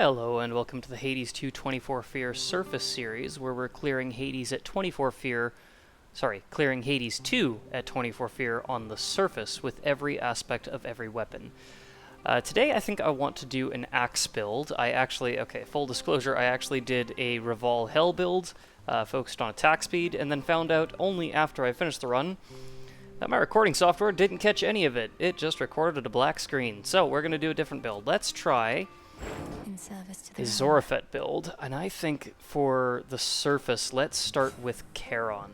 Hello and welcome to the Hades 2 24 Fear Surface series, where we're clearing Hades 2 at 24 Fear on the surface with every aspect of every weapon. Today I think I want to do an axe build. Full disclosure, I actually did a Revol Hell build, focused on attack speed, and then found out only after I finished the run that my recording software didn't catch any of it. It just recorded a black screen. So we're going to do a different build. Let's try a Zorephet build, and I think for the surface, let's start with Charon.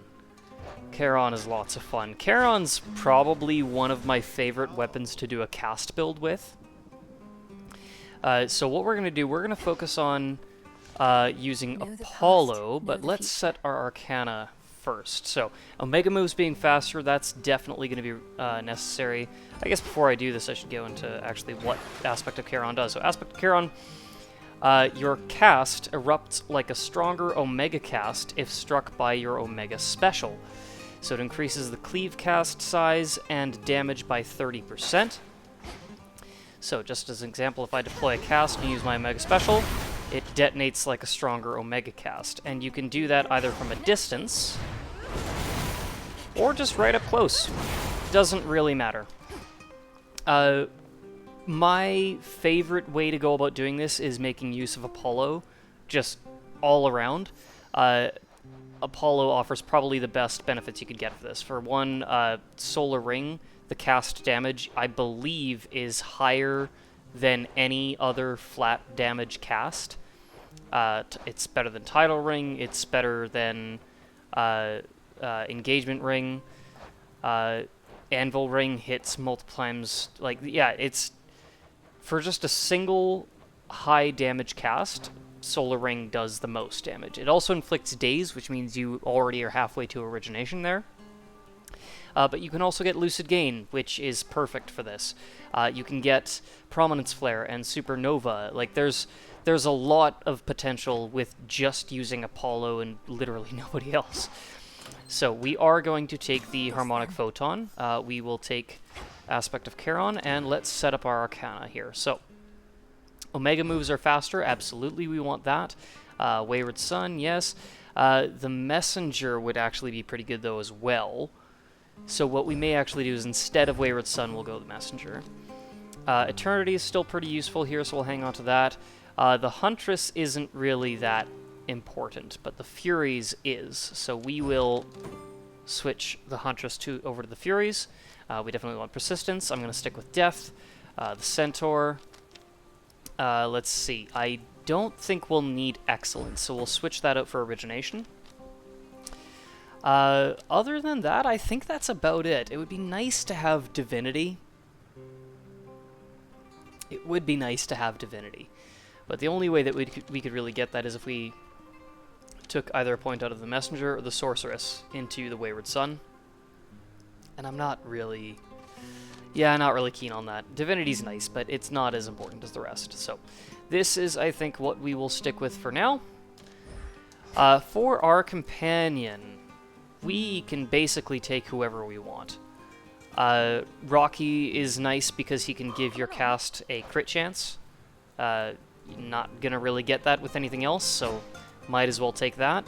Charon is lots of fun. Charon's probably one of my favorite weapons to do a cast build with. So what we're going to do, we're going to focus on using Apollo, but let's set our Arcana first. So Omega moves being faster, that's definitely going to be necessary. I guess before I do this, I should go into actually what aspect of Charon does. So aspect of Charon, your cast erupts like a stronger Omega cast if struck by your Omega special. So it increases the cleave cast size and damage by 30%. So just as an example, if I deploy a cast and use my Omega special, it detonates like a stronger Omega cast. And you can do that either from a distance or just right up close. Doesn't really matter. My favorite way to go about doing this is making use of Apollo, just all around. Apollo offers probably the best benefits you could get for this. For one, Solar Ring, the cast damage, I believe, is higher than any other flat damage cast. It's better than Tidal Ring, it's better than Engagement Ring. Anvil Ring hits multiple times. It's for just a single high damage cast, Solar Ring does the most damage. It also inflicts daze, which means you already are halfway to Origination there. But you can also get Lucid Gain, which is perfect for this. You can get Prominence Flare and Supernova. Like, there's a lot of potential with just using Apollo and literally nobody else. So we are going to take the Harmonic Photon. We will take aspect of Charon, and let's set up our Arcana here. So Omega moves are faster. Absolutely, we want that. Wayward Sun, yes. The Messenger would actually be pretty good, though, as well. So what we may actually do is instead of Wayward Sun, we'll go the Messenger. Eternity is still pretty useful here, so we'll hang on to that. The Huntress isn't really that important, but the Furies is. So we will switch the Huntress over to the Furies. We definitely want Persistence. I'm going to stick with Death. The Centaur. Let's see. I don't think we'll need Excellence, so we'll switch that out for Origination. Other than that, I think that's about it. It would be nice to have Divinity. It would be nice to have Divinity. But the only way that we could really get that is if we took either a point out of the Messenger or the Sorceress into the Wayward Sun. And I'm not really... Yeah, not really keen on that. Divinity's nice, but it's not as important as the rest. So this is, I think, what we will stick with for now. For our companion, we can basically take whoever we want. Rocky is nice because he can give your cast a crit chance. You're not gonna really get that with anything else, so might as well take that.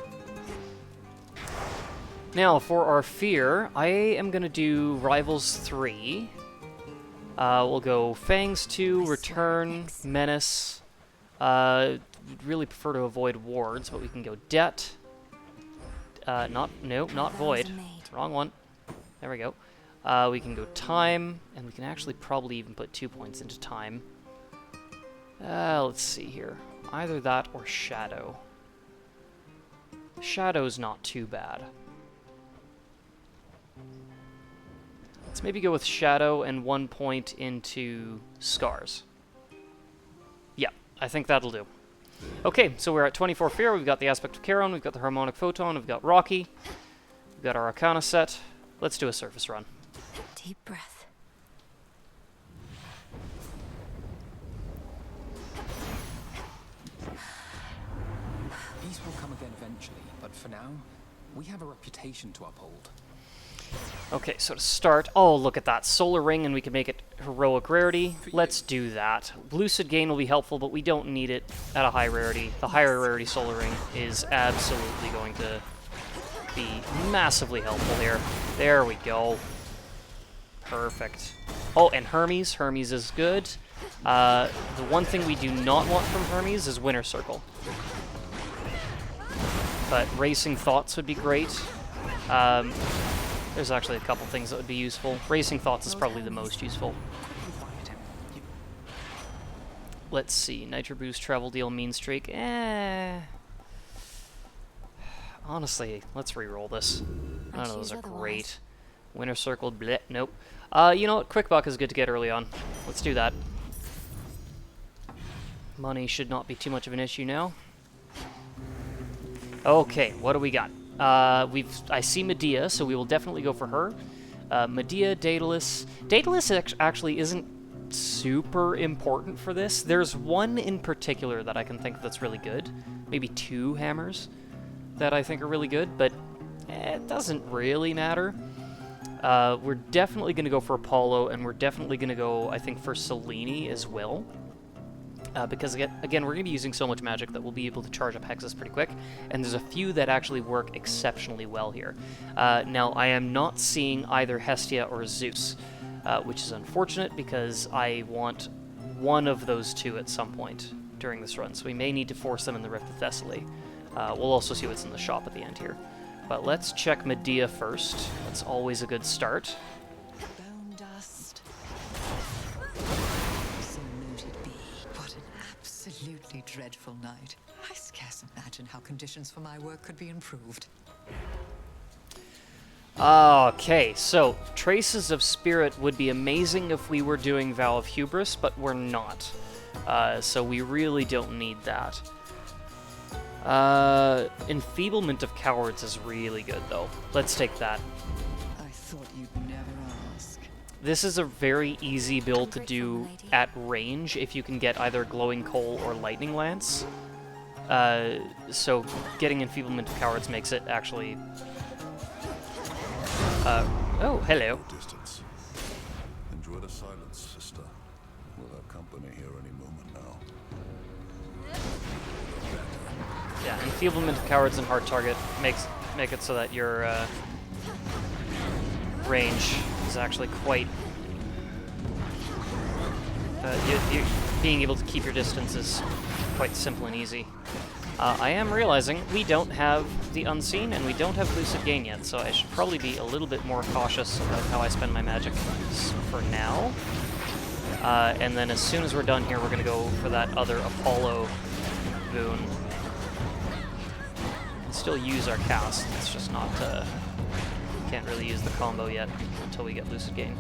Now, for our Fear, I am gonna do Rivals 3. We'll go Fangs 2, Return, Menace. Really prefer to avoid wards, but we can go Debt. Not Void. Wrong one. There we go. We can go Time, and we can actually probably even put 2 points into Time. Let's see here. Either that or Shadow. Shadow's not too bad. Let's maybe go with Shadow and 1 point into Scars. Yeah, I think that'll do. Okay, so we're at 24 Fear. We've got the aspect of Charon, we've got the Harmonic Photon, we've got Rocky, we've got our Arcana set. Let's do a surface run. Deep breath. Peace will come again eventually, but for now, we have a reputation to uphold. Okay, so to start, oh, look at that. Solar Ring, and we can make it heroic rarity. Let's do that. Lucid Gain will be helpful, but we don't need it at a high rarity. The higher rarity Solar Ring is absolutely going to be massively helpful here. There we go. Perfect. Oh, and Hermes. Hermes is good. The one thing we do not want from Hermes is Winter Circle. But Racing Thoughts would be great. There's actually a couple things that would be useful. Racing Thoughts is probably the most useful. Let's see. Nitro Boost, Travel Deal, Mean Streak. Honestly, let's reroll this. None of those are great. Winter Circle, bleh, nope. You know what? Quick Buck is good to get early on. Let's do that. Money should not be too much of an issue now. Okay, what do we got? I see Medea, so we will definitely go for her. Medea, Daedalus. Daedalus actually isn't super important for this. There's one in particular that I can think that's really good. Maybe two hammers that I think are really good, but it doesn't really matter. We're definitely going to go for Apollo, and we're definitely going to go, I think, for Selene as well. Because, again, we're going to be using so much magic that we'll be able to charge up hexes pretty quick, and there's a few that actually work exceptionally well here. Now, I am not seeing either Hestia or Zeus, which is unfortunate because I want one of those two at some point during this run, so we may need to force them in the Rift of Thessaly. We'll also see what's in the shop at the end here. But let's check Medea first. That's always a good start. Bone dust. So noted be. What an absolutely dreadful night. I scarce imagine how conditions for my work could be improved. Okay, so Traces of Spirit would be amazing if we were doing Vow of Hubris, but we're not. So we really don't need that. Enfeeblement of Cowards is really good, though. Let's take that. I thought you'd never ask. This is a very easy build to do at range if you can get either Glowing Coal or Lightning Lance. So getting Enfeeblement of Cowards makes it actually... oh, hello. Distance. Enjoy the silence, sister. We'll have company here any moment now. Yeah, Enfeeblement of Cowards and Hard Target make it so that your range is actually quite... being able to keep your distance is quite simple and easy. I am realizing we don't have the Unseen and we don't have Lucid Gain yet, so I should probably be a little bit more cautious about how I spend my magic for now. And then as soon as we're done here, we're going to go for that other Apollo boon. Still use our cast, it's just not, can't really use the combo yet until we get Lucid Gain.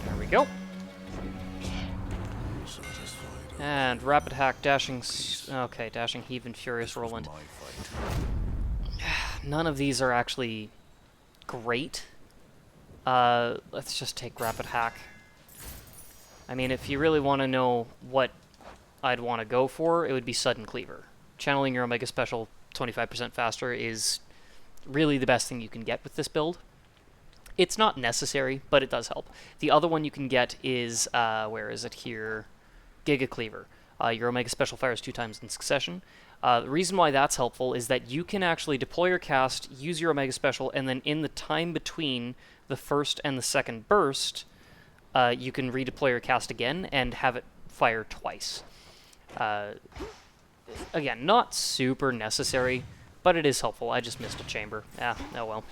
There we go. And Rapid Hack, Dashing, okay, Dashing Heave and Furious Roland. None of these are actually great. Let's just take Rapid Hack. I mean, if you really want to know what I'd want to go for, it would be Sudden Cleaver. Channeling your Omega Special 25% faster is really the best thing you can get with this build. It's not necessary, but it does help. The other one you can get is, where is it here? Giga Cleaver. Your Omega Special fires 2 times in succession. The reason why that's helpful is that you can actually deploy your cast, use your Omega Special, and then in the time between the first and the second burst, you can redeploy your cast again and have it fire twice. Again, not super necessary, but it is helpful. I just missed a chamber. Ah, oh well.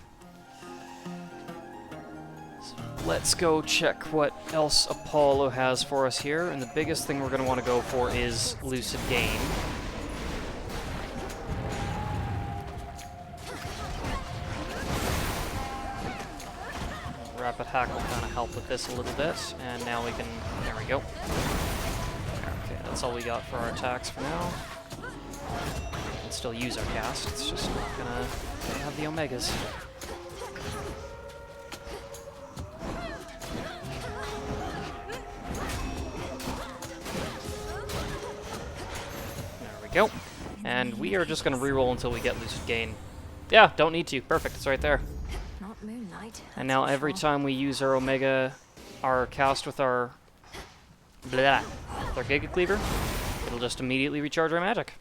So let's go check what else Apollo has for us here, and the biggest thing we're going to want to go for is Lucid Gain. Rapid Hack will kind of help with this a little bit, and now we can... there we go. Okay, that's all we got for our attacks for now. We can still use our cast, it's just not gonna have the Omegas. There we go. And we are just gonna reroll until we get Lucid Gain. Yeah, don't need to. Perfect. It's right there. Not moonlight. And now every time we use our Omega, our cast with our with our Giga Cleaver, it'll just immediately recharge our magic.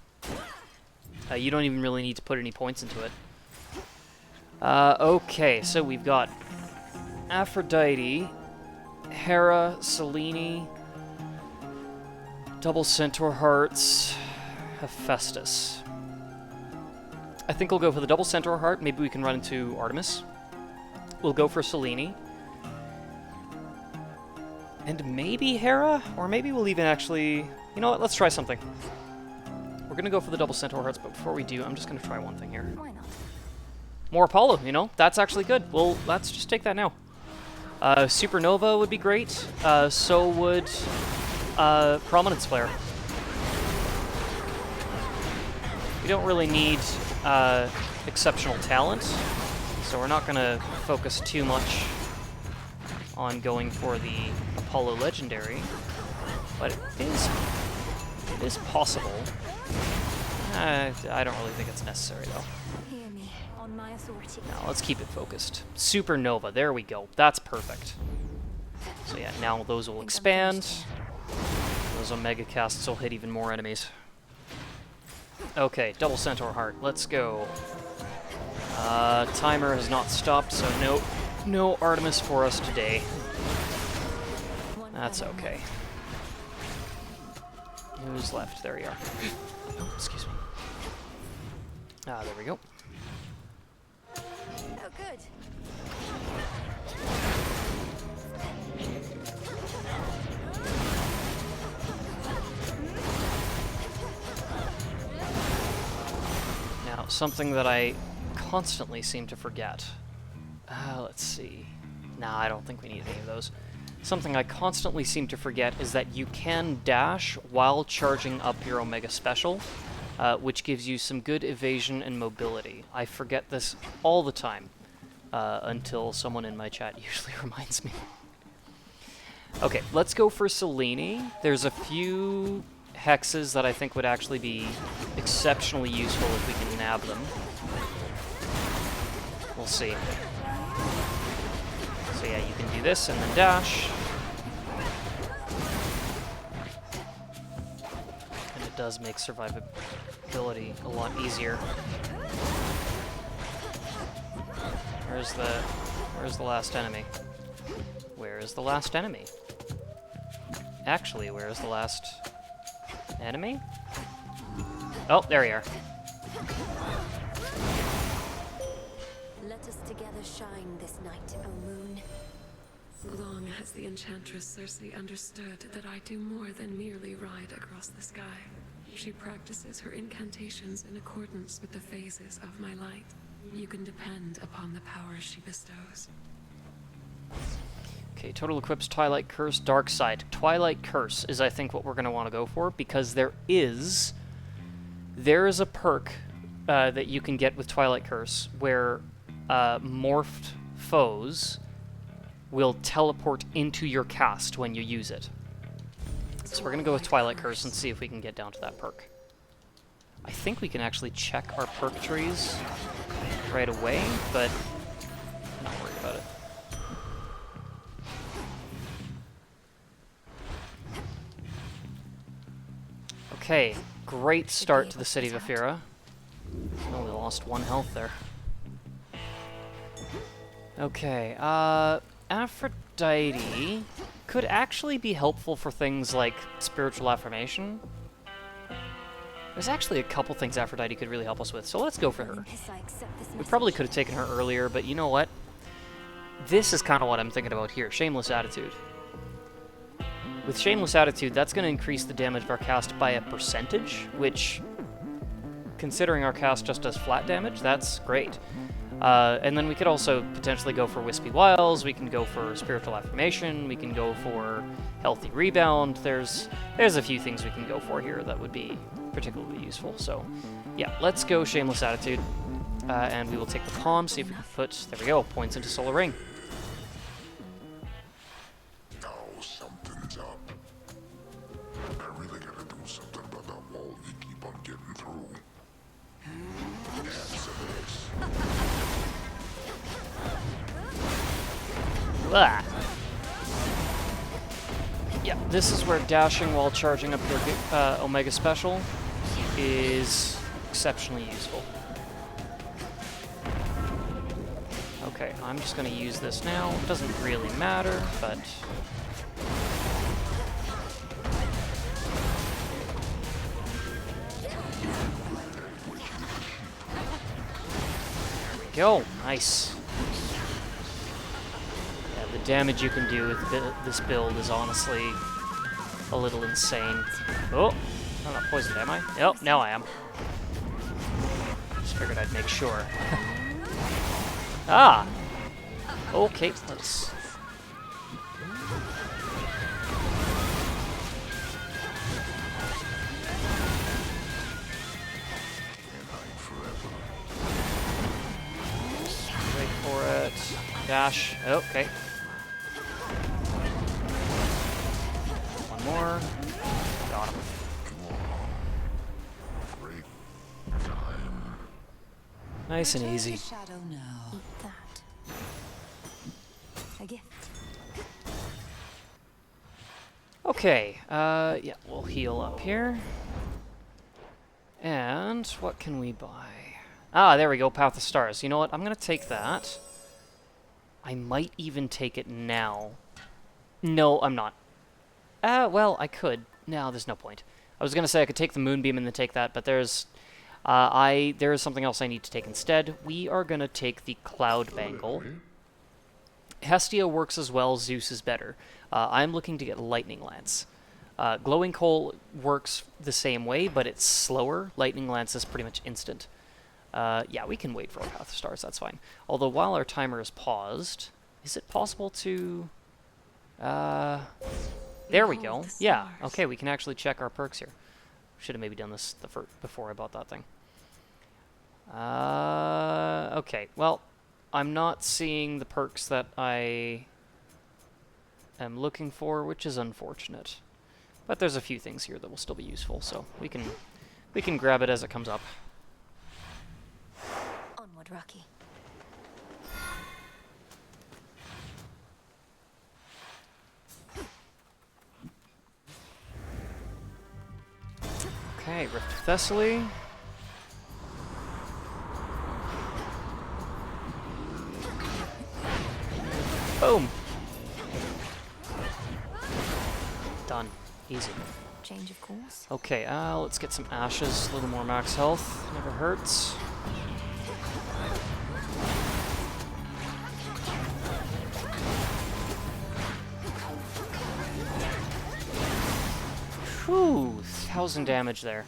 You don't even really need to put any points into it. Okay, so we've got Aphrodite, Hera, Selene, Double Centaur Hearts, Hephaestus. I think we'll go for the Double Centaur Heart. Maybe we can run into Artemis. We'll go for Selene. And maybe Hera? Or maybe we'll even actually... You know what? Let's try something. We're going to go for the Double Centaur Hearts, but before we do, I'm just going to try one thing here. Why not? More Apollo, you know? That's actually good. Well, let's just take that now. Supernova would be great. So would Prominence Flare. We don't really need exceptional talent, so we're not going to focus too much on going for the Apollo Legendary, but it is possible. I don't really think it's necessary, though. Hear me on my authority. Now, let's keep it focused. Supernova, there we go. That's perfect. So yeah, now those will expand. Those Omega casts will hit even more enemies. Okay, Double Centaur Heart, let's go. Timer has not stopped, so no Artemis for us today. That's okay. Who's left? There we are. Oh, excuse me. Ah, there we go. Oh, good. Now, something that I constantly seem to forget. Let's see. Nah, I don't think we need any of those. Something I constantly seem to forget is that you can dash while charging up your Omega Special, which gives you some good evasion and mobility. I forget this all the time, until someone in my chat usually reminds me. Okay, let's go for Selene. There's a few hexes that I think would actually be exceptionally useful if we can nab them. We'll see. So yeah, you can do this and then dash. And it does make survivability a lot easier. Where's the last enemy? Where is the last enemy? Actually, where is the last enemy? Oh, there you are. Let us together shine this night, O moon. Long has the Enchantress Circe understood that I do more than merely ride across the sky. She practices her incantations in accordance with the phases of my light. You can depend upon the power she bestows. Okay, total equips, Twilight Curse, Dark Side. Twilight Curse is, I think, what we're going to want to go for, because there is a perk that you can get with Twilight Curse where morphed foes will teleport into your cast when you use it. So we're going to go with Twilight Curse and see if we can get down to that perk. I think we can actually check our perk trees right away, but I'm not worried about it. Okay, great start to the city of Ephira. Only lost 1 health there. Okay, Aphrodite could actually be helpful for things like spiritual affirmation. There's actually a couple things Aphrodite could really help us with, so let's go for her. Olympus, I accept this We message. probably could have taken her earlier, but you know what? This is kind of what I'm thinking about here, Shameless Attitude. With Shameless Attitude, that's going to increase the damage of our cast by a percentage, which, considering our cast just does flat damage, that's great. And then we could also potentially go for Wispy Wiles, we can go for Spiritual Affirmation, we can go for Healthy Rebound. There's a few things we can go for here that would be particularly useful. So, yeah, let's go Shameless Attitude, and we will take the palm, see if we can put, there we go, points into Solar Ring. Now something's up. I really gotta do something about that wall you keep on getting through. Answer this. Ah. Yeah, this is where dashing while charging up your Omega Special is exceptionally useful. Okay, I'm just going to use this now. It doesn't really matter, but... There we go. Nice. Yeah, the damage you can do with this build is honestly a little insane. Oh, I'm not poisoned, am I? Nope, now I am. Just figured I'd make sure. Ah! Okay, let's... Wait for it. Dash. Okay. One more. Got him. Nice and easy. Shadow now. Eat that. A gift. Okay, yeah, we'll heal up here. And what can we buy? Ah, there we go, Path of Stars. You know what? I'm going to take that. I might even take it now. No, I'm not. Well, I could. No, there's no point. I was going to say I could take the Moonbeam and then take that, but there is something else I need to take instead. We are going to take the Cloud Bangle. Hestia works as well, Zeus is better. I'm looking to get Lightning Lance. Glowing Coal works the same way, but it's slower. Lightning Lance is pretty much instant. Yeah, we can wait for our Path of Stars, that's fine. Although while our timer is paused, is it possible to... there we go. Yeah, okay, we can actually check our perks here. Should have maybe done this before I bought that thing. Okay, well, I'm not seeing the perks that I am looking for, which is unfortunate. But there's a few things here that will still be useful, so we can grab it as it comes up. Onward, Rocky. Okay, Rift of Thessaly. Boom! Done. Easy. Change of course. Okay, let's get some ashes, a little more max health. Never hurts. Whew, 1,000 damage there.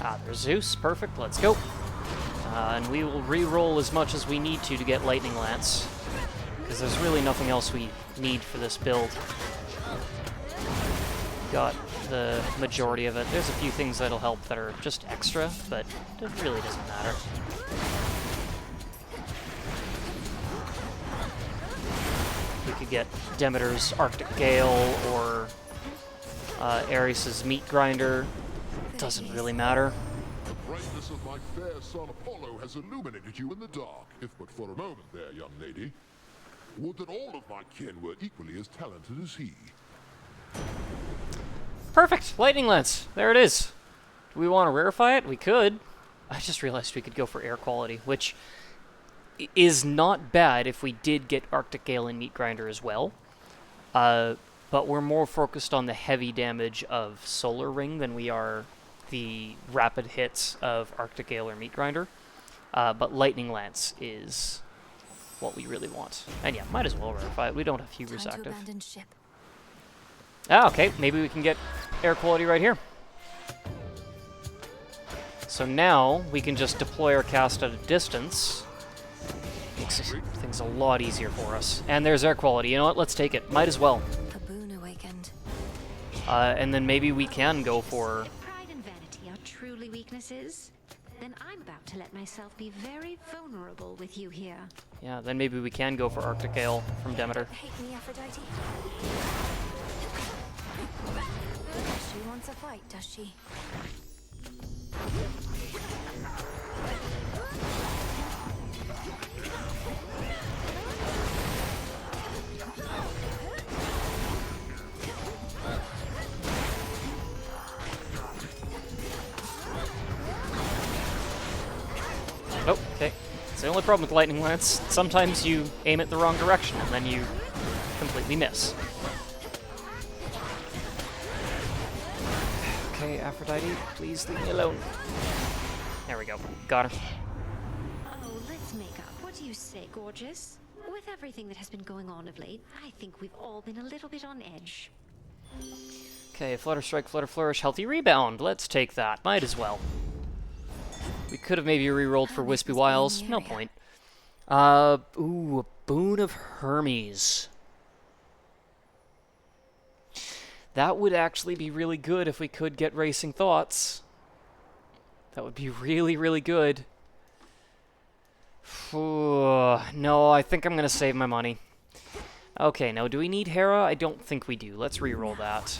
Ah, there's Zeus. Perfect. Let's go. And we will re-roll as much as we need to get Lightning Lance, because there's really nothing else we need for this build. Got the majority of it. There's a few things that'll help that are just extra, but it really doesn't matter. We could get Demeter's Arctic Gale or Ares' Meat Grinder. Doesn't really matter. The brightness of my fair son Apollo has illuminated you in the dark, if but for a moment there, young lady. Would that all of my kin were equally as talented as he. Perfect! Lightning Lance! There it is! Do we want to rarefy it? We could. I just realized we could go for air quality, which is not bad if we did get Arctic Gale and Meat Grinder as well. But we're more focused on the heavy damage of Solar Ring than we are the rapid hits of Arctic Gale or Meat Grinder. But Lightning Lance is what we really want. And yeah, might as well rarefy it. We don't have Hubris Time to active. abandon ship. Ah, okay. Maybe we can get air quality right here. So now we can just deploy our cast at a distance. Makes things a lot easier for us. And there's air quality. You know what? Let's take it. Might as well. A boon awakened. And then maybe we can go for... Pride and vanity are truly weaknesses. then I'm about to let myself be very vulnerable with you here. Yeah, then maybe we can go for Arctic Ale from Demeter. Hate me, Aphrodite. She wants a fight, does she? Oh, okay. It's the only problem with Lightning Lance. Sometimes you aim it the wrong direction, and then you completely miss. Okay, Aphrodite, please leave me alone. There we go. Got her. Oh, let's make up. What do you say, gorgeous? With everything that has been going on of late, I think we've all been a little bit on edge. Okay, Flutter Strike, Flutter Flourish, Healthy Rebound. Let's take that. Might as well. We could have maybe re-rolled for Wispy Wiles. No point. Ooh, a Boon of Hermes. That would actually be really good if we could get Racing Thoughts. That would be really, really good. No, I think I'm going to save my money. Okay, now do we need Hera? I don't think we do. Let's re-roll that.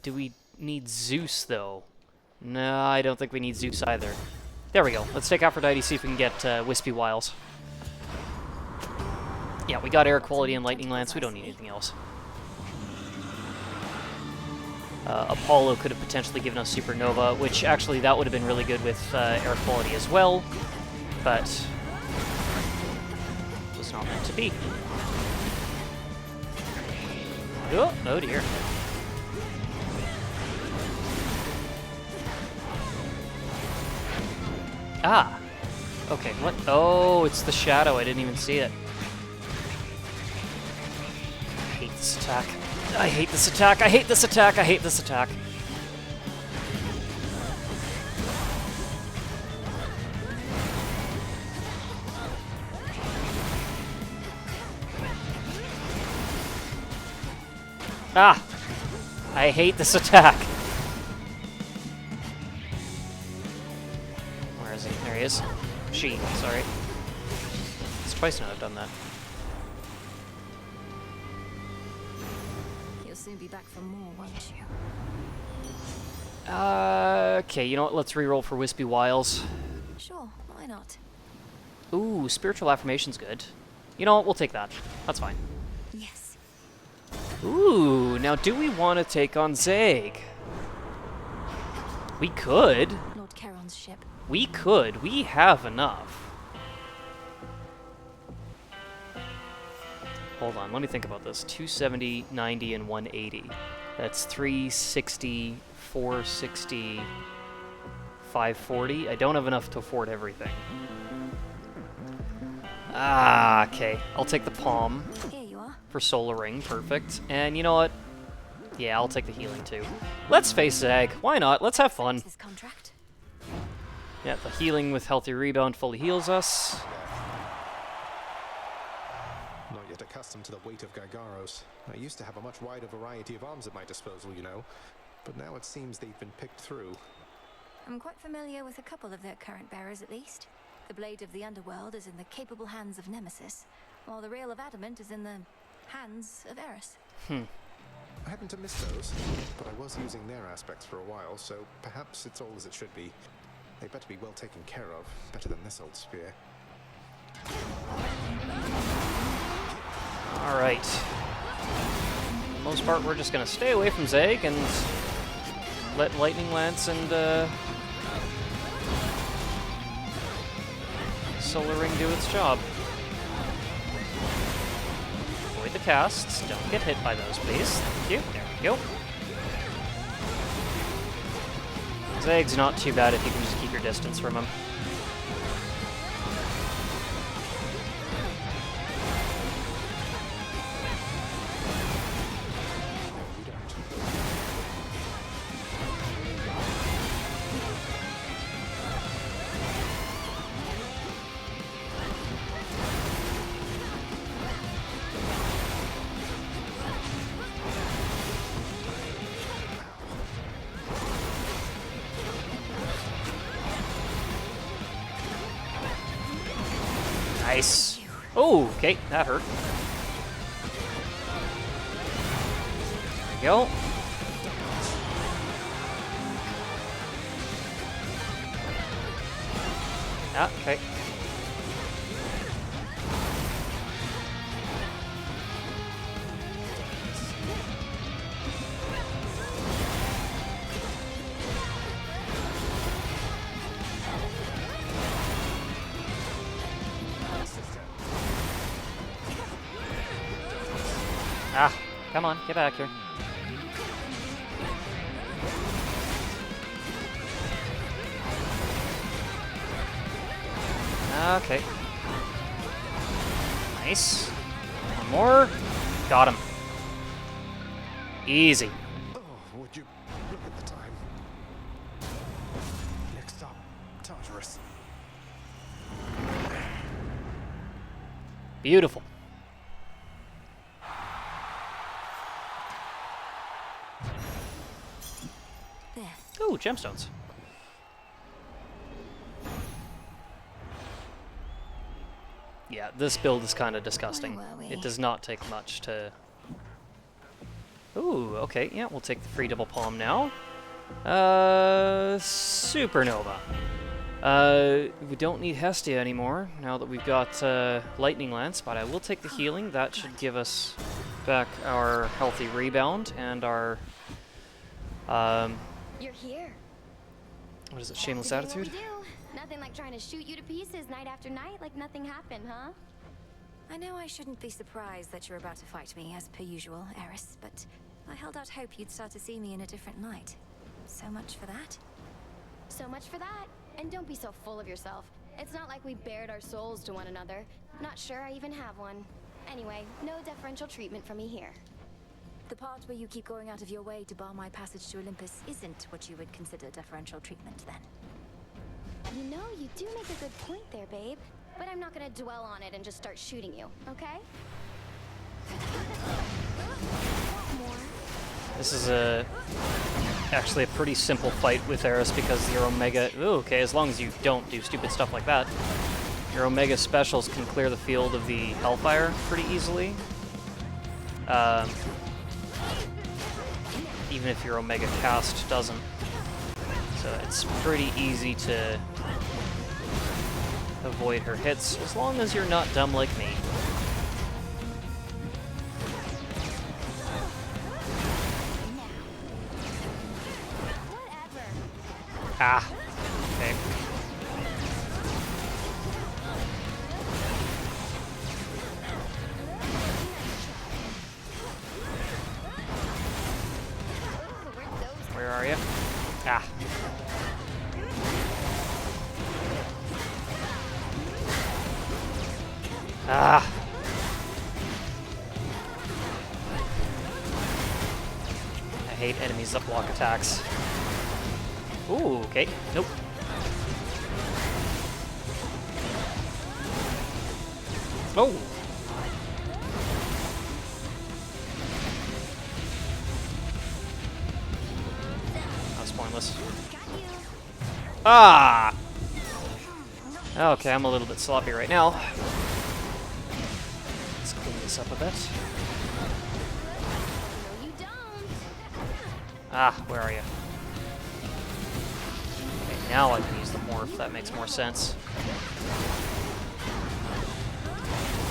Do we need Zeus, though? No, I don't think we need Zeus either. There we go. Let's take Aphrodite, see if we can get Wispy Wiles. Yeah, we got Air Quality and Lightning Lance. We don't need anything else. Apollo could have potentially given us Supernova, which actually that would have been really good with Air Quality as well, but was not meant to be. Oh dear. Ah! Okay, what? Oh, it's the shadow. I didn't even see it. I hate this attack. I hate this attack. I hate this attack. I hate this attack. Ah! I hate this attack. Where is he? There he is. She, sorry. It's twice now I've done that. You'll soon be back for more, won't you? Okay, you know what? Let's reroll for Wispy Wiles. Sure, why not? Ooh, Spiritual Affirmation's good. You know what? We'll take that. That's fine. Yes. Ooh, now do we want to take on Zeg? We could. Lord Charon's ship. We could. We have enough. Hold on, let me think about this. 270, 90, and 180. That's 360, 460, 540. I don't have enough to afford everything. Ah, okay. I'll take the Palm Here you are. for Solar Ring. Perfect. And you know what? Yeah, I'll take the healing too. Let's face Zeg. Why not? Let's have fun. His contract. Yeah, the healing with Healthy Rebound fully heals us. Not yet accustomed to the weight of Gargaros. I used to have a much wider variety of arms at my disposal, you know. But now it seems they've been picked through. I'm quite familiar with a couple of their current bearers, at least. The blade of the underworld is in the capable hands of Nemesis, while the rail of adamant is in the hands of Eris. I happen to miss those, but I was using their aspects for a while, so perhaps it's all as it should be. They better be well taken care of, better than this old spear. Alright. For the most part, we're just going to stay away from Zeg and let Lightning Lance and Solar Ring do its job. Avoid the casts. Don't get hit by those, please. Thank you. There we go. Zeg's not too bad if you can just keep your distance from him. Nice. Oh, okay, that hurt. There we go. Ah, okay. Ah, come on, get back here. Okay. Nice. One more. Got him. Easy. Oh, would you look at the time? Next stop, Tartarus. Beautiful. There. Ooh, gemstones. Yeah, this build is kind of disgusting. Where were we? It does not take much to... Ooh, okay, yeah, we'll take the free double palm now. Supernova. We don't need Hestia anymore, now that we've got Lightning Lance, but I will take the healing. That should give us back our healthy rebound and our... You're here. What is it, Shameless Back to doing Attitude? what we do. Nothing like trying to shoot you to pieces night after night like nothing happened, huh? I know I shouldn't be surprised that you're about to fight me, as per usual, Eris, but I held out hope you'd start to see me in a different light. So much for that. So much for that. And don't be so full of yourself. It's not like we bared our souls to one another. Not sure I even have one. Anyway, no deferential treatment from me here. The part where you keep going out of your way to bar my passage to Olympus isn't what you would consider deferential treatment, then. You know, you do make a good point there, babe. But I'm not gonna dwell on it and just start shooting you, okay? More. This is actually a pretty simple fight with Eris because your Omega... Ooh, okay, as long as you don't do stupid stuff like that. Your Omega specials can clear the field of the Hellfire pretty easily. Even if your Omega cast doesn't. So it's pretty easy to avoid her hits, as long as you're not dumb like me. Whatever. Ah, okay. Ooh, where'd those Where are you? Ah. Ah. I hate enemies that block attacks. Ooh, okay. Nope. Oh. That was pointless. Ah! Okay, I'm a little bit sloppy right now. Let's clean this up a bit. No, you don't. Ah, where are you? Okay, now I can use the morph. That makes more sense.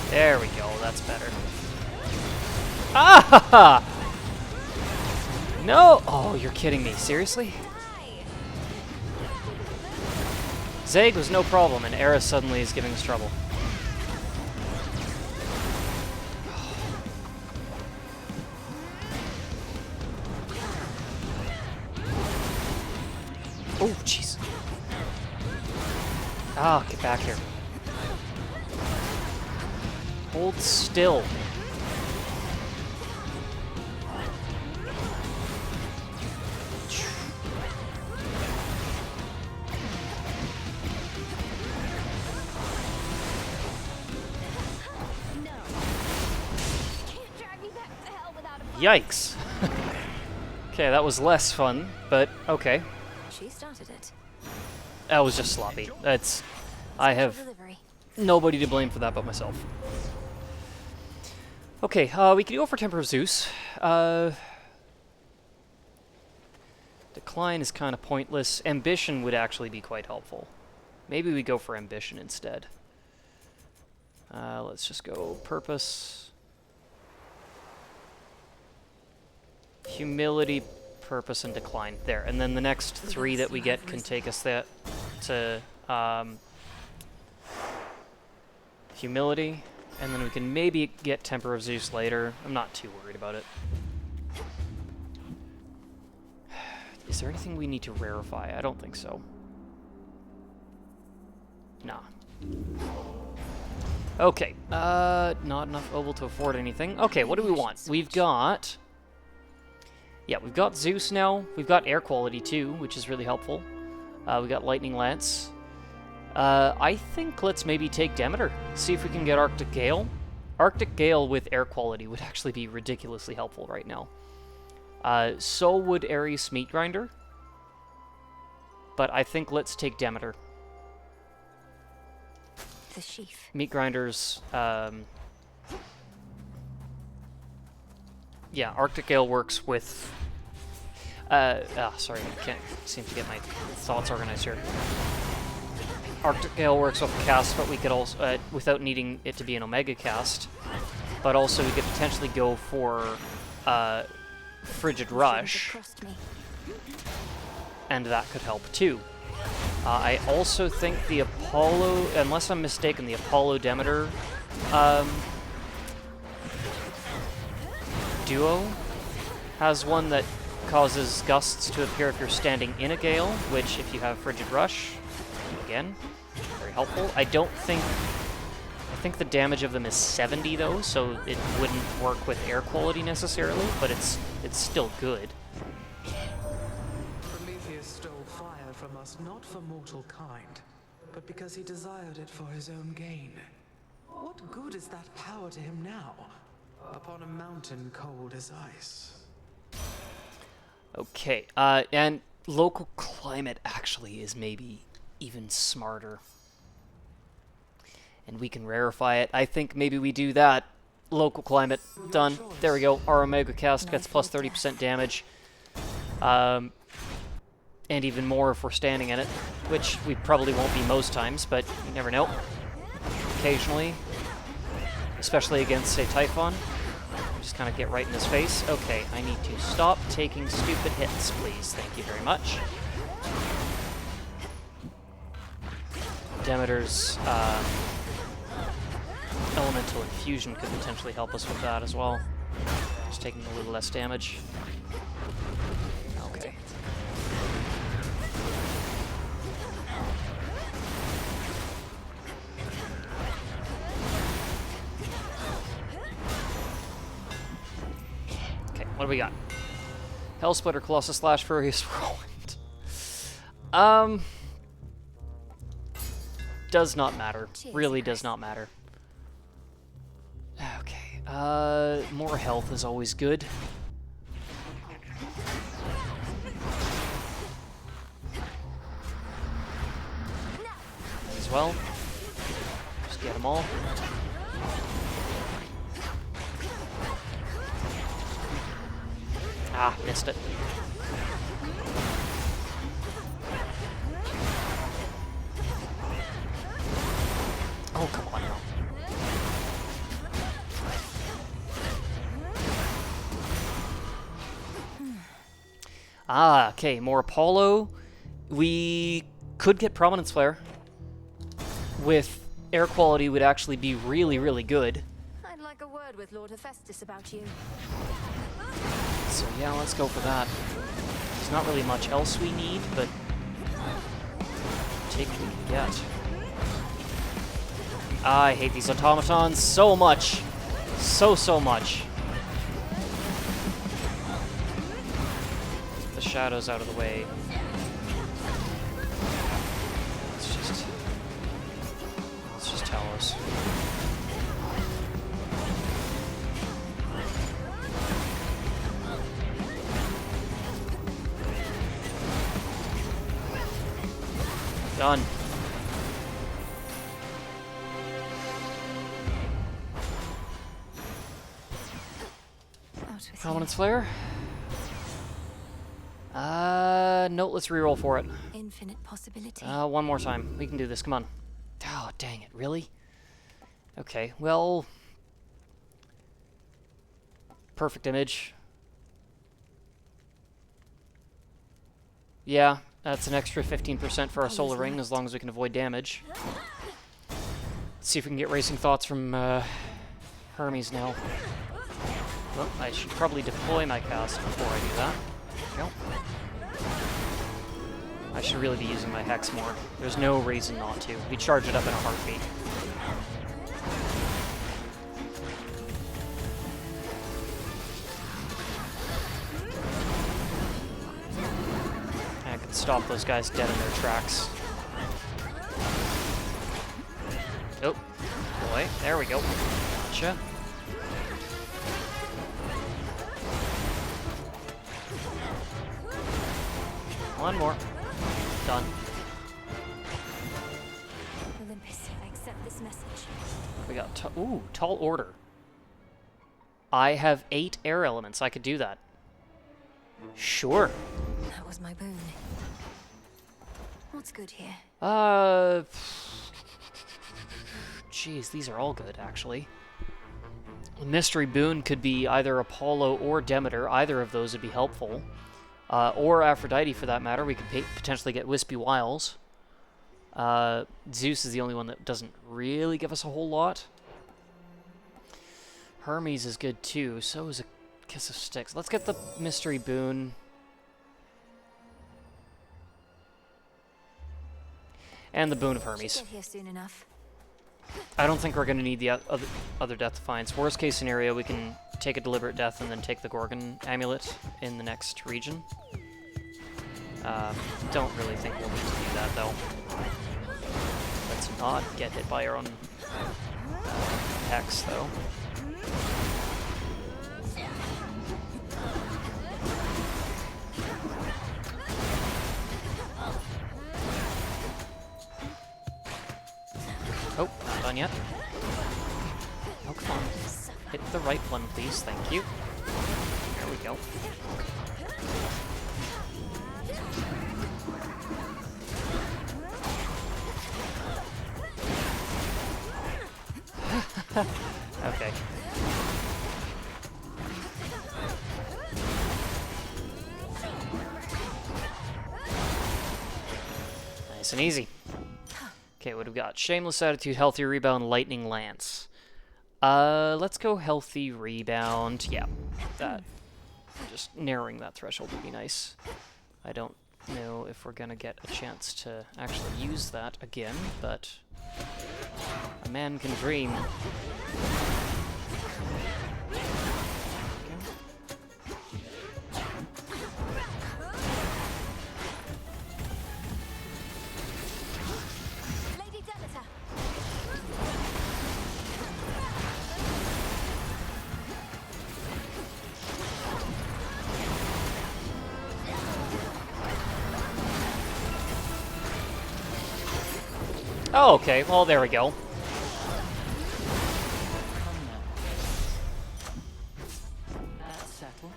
There we go. That's better. Ah! No! Oh, you're kidding me. Seriously? Zaeg was no problem, and Eris suddenly is giving us trouble. Oh, jeez. Ah, get back here. Hold still. No. Can't drag me back to hell without a fight. Yikes. Okay, that was less fun, but okay. She started it. That was just sloppy. That's... I have Delivery. Nobody to blame for that but myself. Okay, we could go for Temper of Zeus. Decline is kind of pointless. Ambition would actually be quite helpful. Maybe we go for Ambition instead. Let's just go Purpose. Humility, Purpose, and Decline. There. And then the next 3 that we get can take us to Humility. And then we can maybe get Temper of Zeus later. I'm not too worried about it. Is there anything we need to rarefy? I don't think so. Nah. Okay. Not enough oval to afford anything. Okay, what do we want? We've got... Yeah, we've got Zeus now. We've got air quality too, which is really helpful. We got Lightning Lance. I think let's maybe take Demeter. See if we can get Arctic Gale. Arctic Gale with air quality would actually be ridiculously helpful right now. So would Ares Meat Grinder. But I think let's take Demeter. The sheaf. Meat Grinders, yeah, Arctic Gale works with... sorry, I can't seem to get my thoughts organized here. Arctic Gale works with cast, but we could also, without needing it to be an Omega cast, but also we could potentially go for Frigid Rush, and that could help too. I also think the Apollo, unless I'm mistaken, the Apollo Demeter duo has one that causes gusts to appear if you're standing in a gale, which if you have Frigid Rush, again, very helpful. I think the damage of them is 70 though, so it wouldn't work with air quality necessarily, but it's still good. Prometheus stole fire from us not for mortal kind, but because he desired it for his own gain. What good is that power to him now, upon a mountain cold as ice? Okay, and local climate actually is maybe even smarter. And we can rarefy it. I think maybe we do that. Local climate, done. There we go. Our Omega cast gets plus 30% damage. And even more if we're standing in it, which we probably won't be most times, but you never know. Occasionally. Especially against, say, Typhon. Just kind of get right in his face. Okay, I need to stop taking stupid hits, please. Thank you very much. Demeter's Elemental Infusion could potentially help us with that as well. Just taking a little less damage. Okay. Okay, what do we got? Hellsplitter, Colossus Slash, Furious Whirlwind. Does not matter. Really does not matter. Okay, more health is always good. As well. Just get them all. Ah, missed it. Oh, come on now. Ah, okay, more Apollo. We could get Prominence Flare. With air quality would actually be really, really good. I'd like a word with Lord Hephaestus about you. So yeah, let's go for that. There's not really much else we need, but take what we can get. I hate these automatons so much. So much. Get the shadows out of the way. Let's just Talos. Prominence Flare. No, let's reroll for it. Infinite possibility. One more time. We can do this, come on. Oh, dang it, really? Okay, well... Perfect image. Yeah, that's an extra 15% for our solar ring, as long as we can avoid damage. Let's see if we can get Racing Thoughts from Hermes now. Well, I should probably deploy my cast before I do that. There we go. I should really be using my Hex more. There's no reason not to. We charge it up in a heartbeat. I can stop those guys dead in their tracks. Oh, boy, there we go. Gotcha. One more. Done. Olympus, I accept this message. We got ooh, Tall Order. I have 8 air elements. I could do that. Sure. That was my boon. What's good here? Geez, these are all good, actually. A mystery boon could be either Apollo or Demeter. Either of those would be helpful. Or Aphrodite, for that matter. We could potentially get Wispy Wiles. Zeus is the only one that doesn't really give us a whole lot. Hermes is good, too. So is a Kiss of Styx. Let's get the mystery boon. And the boon of Hermes. Should get here soon enough. I don't think we're going to need the other Death Defiance. Worst case scenario, we can take a Deliberate Death and then take the Gorgon Amulet in the next region. Don't really think we'll need to do that, though. Let's not get hit by our own Hex, though. Oh, not done yet. Oh, come on. Hit the right one, please. Thank you. There we go. Okay. Nice and easy. Okay, what have we got? Shameless Attitude, Healthy Rebound, Lightning Lance. Let's go Healthy Rebound. Yeah, that. Just narrowing that threshold would be nice. I don't know if we're gonna get a chance to actually use that again, but a man can dream. Oh, okay. Well, there we go. That's settled.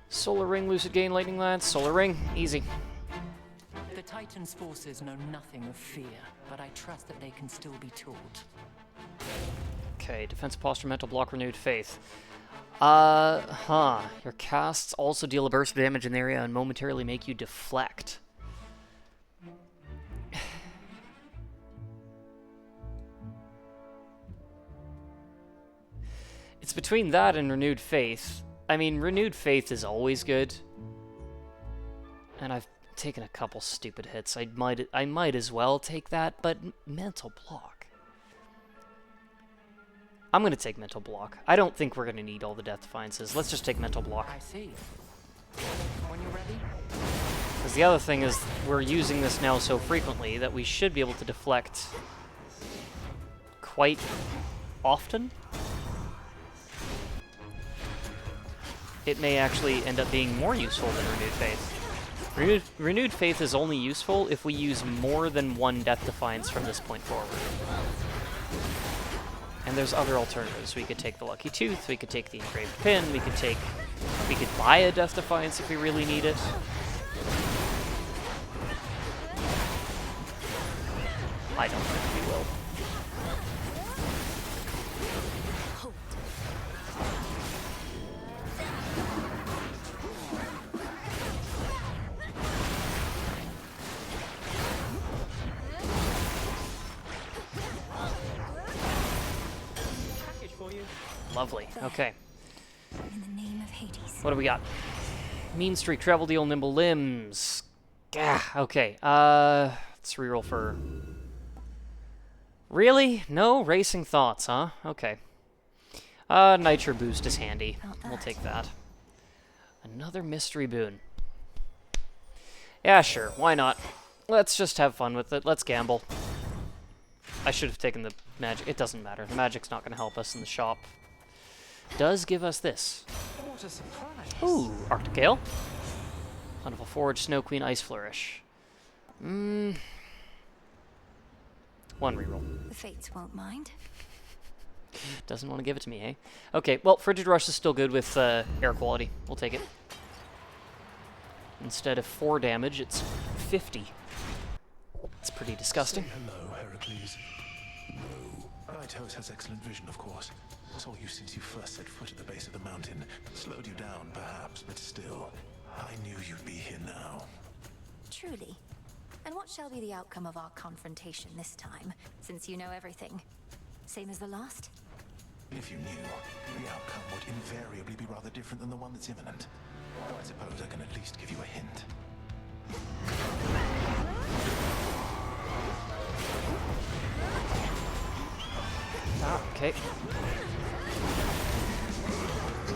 Solar Ring, Lucid Gain, Lightning Lance, Solar Ring. Easy. The Titan's forces know nothing of fear, but I trust that they can still be taught. Okay, Defense Posture, Mental Block, Renewed Faith. Your casts also deal a burst of damage in the area and momentarily make you deflect. It's between that and Renewed Faith. I mean, Renewed Faith is always good. And I've taken a couple stupid hits. I might as well take that, but Mental Block. I'm going to take Mental Block. I don't think we're going to need all the Death Defiances. Let's just take Mental Block. I see. When you're ready. Because the other thing is, we're using this now so frequently that we should be able to deflect quite often. It may actually end up being more useful than Renewed Faith. Renewed Faith is only useful if we use more than one Death Defiance from this point forward. And there's other alternatives. We could take the Lucky Tooth, we could take the Engraved Pin, we could take We could buy a Death Defiance if we really need it. I don't think we will. Lovely. Okay. In the name of Hades. What do we got? Mean streak, travel deal, nimble limbs. Gah, okay. Let's reroll for... Really? No racing thoughts, huh? Okay. Nitro boost is handy. We'll take that. Another mystery boon. Yeah, sure. Why not? Let's just have fun with it. Let's gamble. I should have taken the magic. It doesn't matter. The magic's not going to help us in the shop. Does give us this. What a surprise. Ooh, Arctic Gale. Plentiful Forge, Snow Queen, Ice Flourish. One reroll. The Fates won't mind. Doesn't want to give it to me, eh? Okay, well, Frigid Rush is still good with air quality. We'll take it. Instead of 4 damage, it's 50. It's pretty disgusting. Say hello, Heracles. No. Itos has excellent vision, of course. Saw you since you first set foot at the base of the mountain. Slowed you down, perhaps, but still. I knew you'd be here now. Truly. And what shall be the outcome of our confrontation this time, since you know everything? Same as the last? If you knew, the outcome would invariably be rather different than the one that's imminent. Though I suppose I can at least give you a hint. Ah, okay.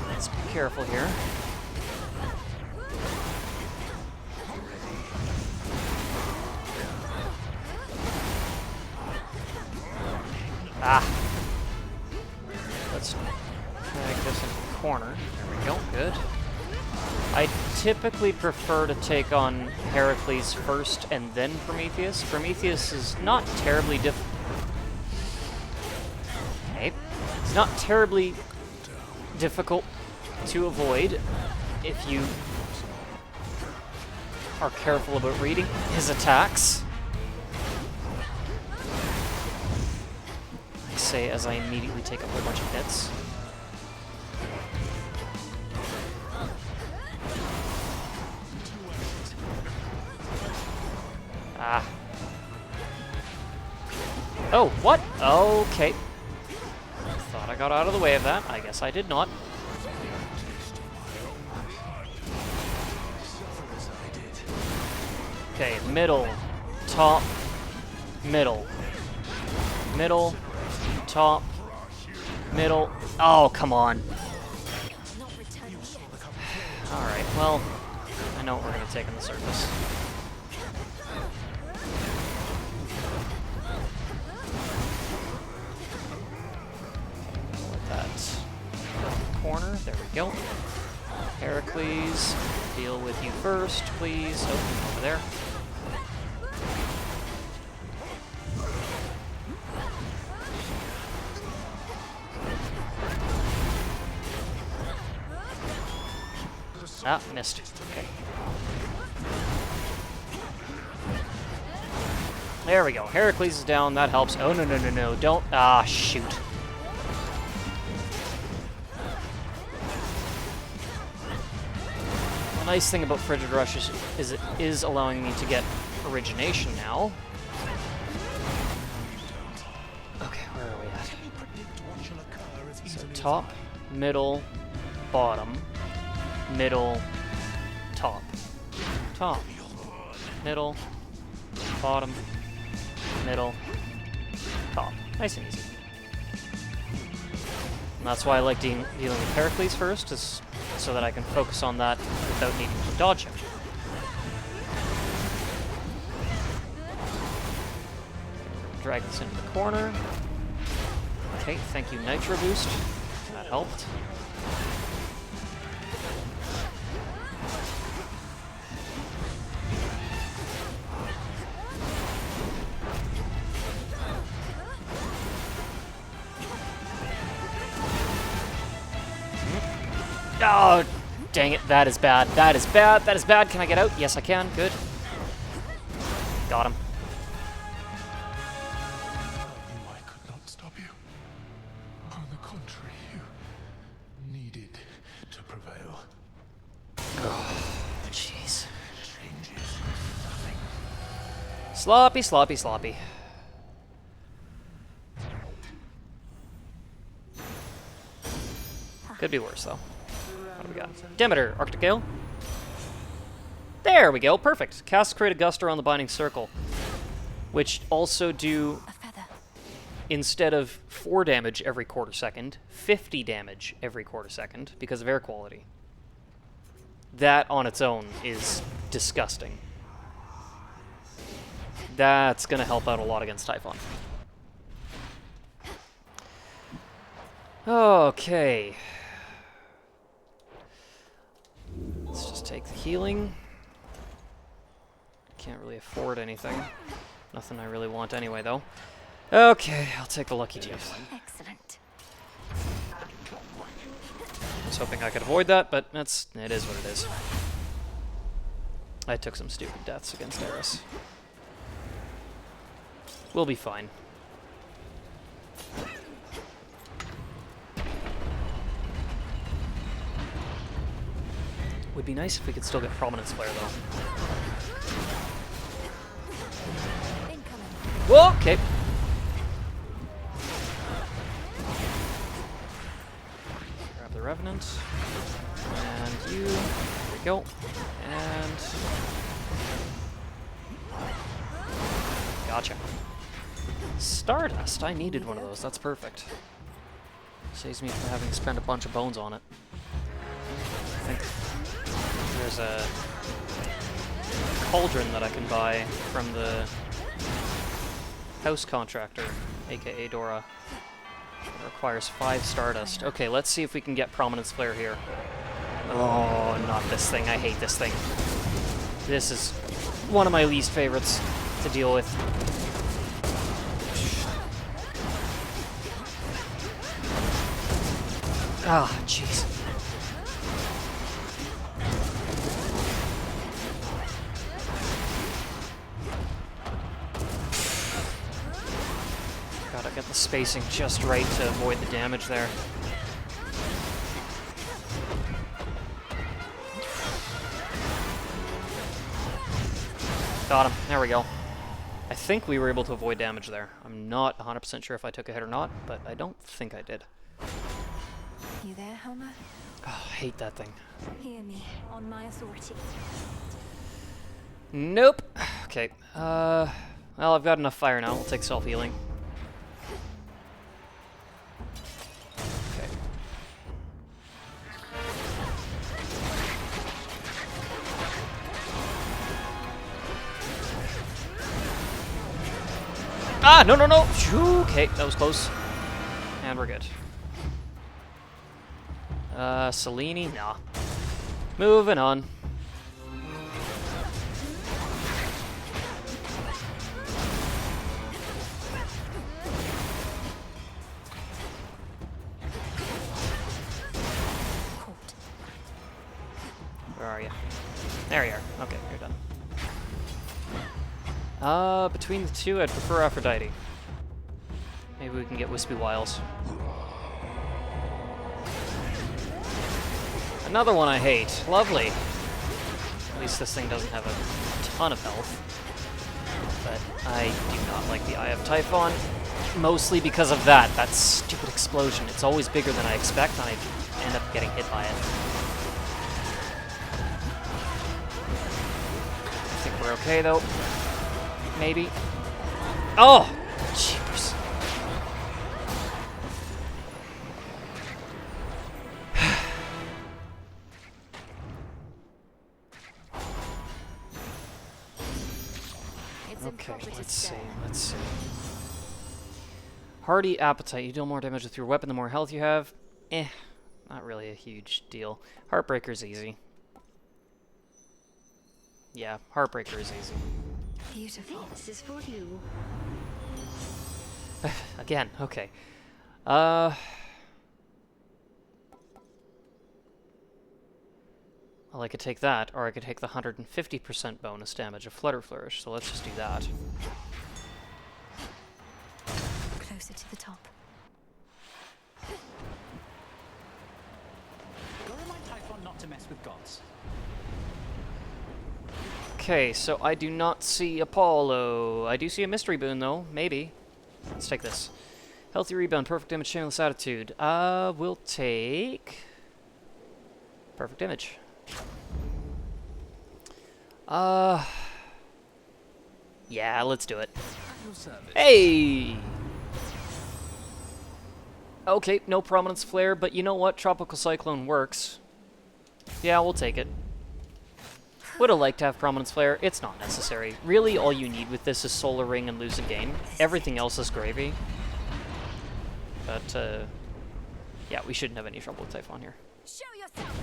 Let's be careful here. Ah. Let's drag this in the corner. There we go. Good. I typically prefer to take on Heracles first and then Prometheus. Prometheus is not terribly difficult. It's not terribly difficult to avoid if you are careful about reading his attacks. I say as I immediately take a whole bunch of hits. Ah. Oh, what? Okay. Thought I got out of the way of that. I guess I did not. Okay, middle, top, middle. Middle, top, middle. Oh, come on. Alright, well, I know what we're going to take on the surface. Corner. There we go. Heracles, deal with you first, please. Oh, over there. Ah, missed. Okay. There we go. Heracles is down. That helps. Oh, no, no, no, no. Don't. Ah, shoot. The nice thing about Frigid Rush is it is allowing me to get origination now. Okay, where are we at? So top, middle, bottom, middle, top. Top, middle, bottom, middle, top. Nice and easy. And that's why I like dealing with Heracles first, is so that I can focus on that without needing to dodge him. Drag this into the corner. Okay, thank you, Nitro Boost. That helped. Oh, Dang it, that is bad. That is bad. That is bad. Can I get out? Yes, I can. Good. Got him. I could not stop you. On the contrary, you needed to prevail. Jeez. Changes nothing. Sloppy, sloppy, sloppy. Could be worse, though. What do we got? Demeter, Arctic Gale. There we go, perfect. Cast create a gust around the binding circle, which also do, instead of 4 damage every quarter second, 50 damage every quarter second because of air quality. That on its own is disgusting. That's going to help out a lot against Typhon. Okay. Let's just take the healing. Can't really afford anything. Nothing I really want anyway, though. Okay, I'll take the lucky tooth. Excellent. I was hoping I could avoid that, but it is what it is. I took some stupid deaths against Eris. We'll be fine. Would be nice if we could still get Prominence Flare, though. Whoa, okay. Grab the Revenant. And you. There we go. And... Gotcha. Stardust. I needed one of those. That's perfect. Saves me from having to spend a bunch of bones on it. I think there's a cauldron that I can buy from the house contractor, aka Dora. It requires 5 Stardust. Okay, let's see if we can get Prominence Flare here. Oh, not this thing. I hate this thing. This is one of my least favorites to deal with. Ah, jeez. Gotta get the spacing just right to avoid the damage there. Got him. There we go. I think we were able to avoid damage there. I'm not 100% sure if I took a hit or not, but I don't think I did. You there, Homer? Oh, I hate that thing. Hear me, on my authority. Nope. Okay. Well, I've got enough fire now. We'll take self-healing. Okay. Ah, no, no, no! Phew, okay, that was close. And we're good. Selene? Nah. Moving on. Where are you? There you are. Okay, you're done. Between the two, I'd prefer Aphrodite. Maybe we can get Wispy Wiles. Another one I hate. Lovely. At least this thing doesn't have a ton of health. But I do not like the Eye of Typhon. Mostly because of that stupid explosion. It's always bigger than I expect, and I end up getting hit by it. I think we're okay, though. Maybe. Oh! Jeepers. Okay, let's see. Hardy Appetite. You deal more damage with your weapon the more health you have. Not really a huge deal. Heartbreaker's easy. Yeah, Heartbreaker is easy. Beautiful. This is for you. Again, okay. Well, I could take that, or I could take the 150% bonus damage of Flutter Flourish, so let's just do that. Closer to the top. Go remind Typhon not to mess with gods. Okay, so I do not see Apollo. I do see a mystery boon, though. Maybe. Let's take this. Healthy rebound, perfect damage, shameless attitude. We'll take... perfect damage. Yeah, let's do it. Hey! Okay, no Prominence Flare, but you know what? Tropical Cyclone works. Yeah, we'll take it. Would have liked to have Prominence Flare. It's not necessary. Really, all you need with this is Solar Ring and lose a game. Everything else is gravy. But, yeah, we shouldn't have any trouble with Typhon here. Show yourself!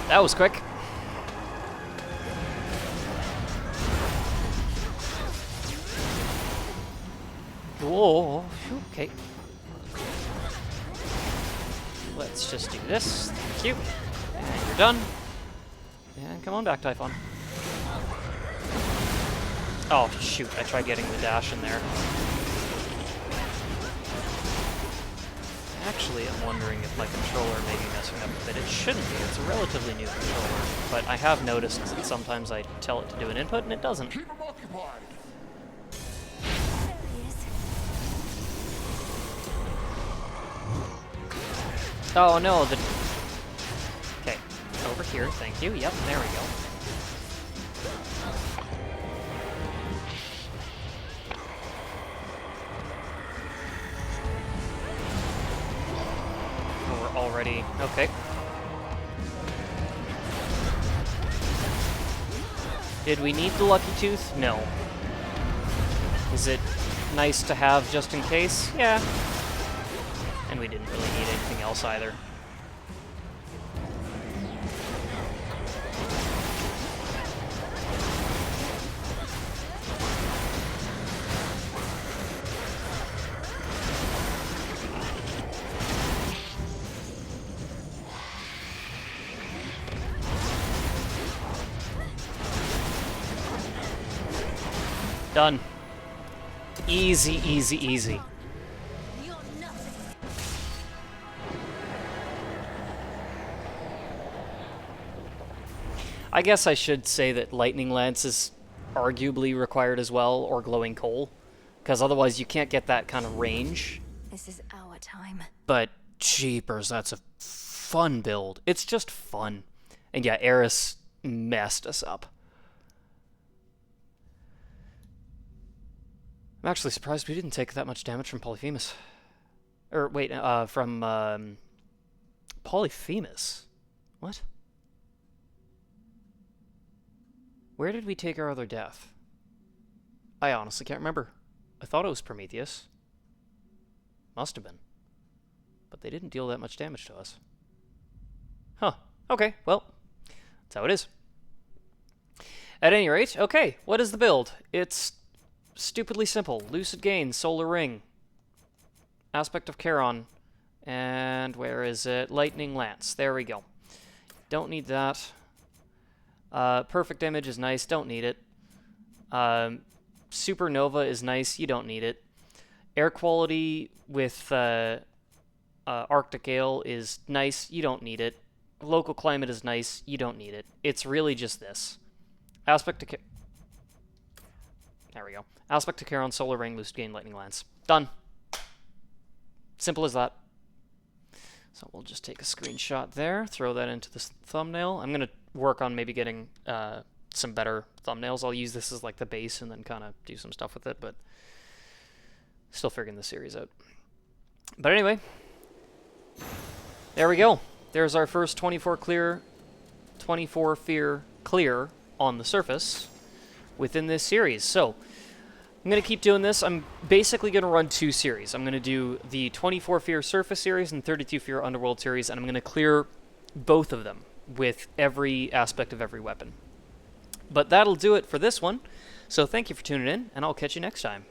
That was quick. Whoa, okay. Let's just do this. Thank you. And you're done. And come on back, Typhon. Oh, shoot. I tried getting the dash in there. Actually, I'm wondering if my controller may be messing up a bit. It shouldn't be. It's a relatively new controller. But I have noticed that sometimes I tell it to do an input and it doesn't. Keep him occupied. There he is. Oh no, the... Okay, over here, thank you. Yep, there we go. Oh, we're already... Okay. Did we need the Lucky Tooth? No. Is it nice to have just in case? Yeah. And we didn't really need anything else either. Done. Easy, easy, easy. I guess I should say that Lightning Lance is arguably required as well, or Glowing Coal, because otherwise you can't get that kind of range. This is our time. But jeepers, that's a fun build. It's just fun. And yeah, Eris messed us up. I'm actually surprised we didn't take that much damage from Polyphemus. Or wait, from Polyphemus. What? Where did we take our other death? I honestly can't remember. I thought it was Prometheus. Must have been. But they didn't deal that much damage to us. Huh. Okay, well, that's how it is. At any rate, okay, what is the build? It's stupidly simple. Lucid Gain, Solar Ring, Aspect of Charon, and where is it? Lightning Lance. There we go. Don't need that. Perfect Image is nice. Don't need it. Supernova is nice. You don't need it. Air Quality with Arctic Gale is nice. You don't need it. Local Climate is nice. You don't need it. It's really just this. Aspect of There we go. Aspect to Charon, Solar Ring, Lucid Gain, Lightning Lance. Done. Simple as that. So we'll just take a screenshot there, throw that into this thumbnail. I'm going to work on maybe getting some better thumbnails. I'll use this as like the base and then kind of do some stuff with it, but still figuring the series out. But anyway, there we go. There's our first 24 fear clear on the surface within this series. So I'm going to keep doing this. I'm basically going to run 2 series. I'm going to do the 24 Fear Surface series and 32 Fear Underworld series, and I'm going to clear both of them with every aspect of every weapon. But that'll do it for this one. So thank you for tuning in, and I'll catch you next time.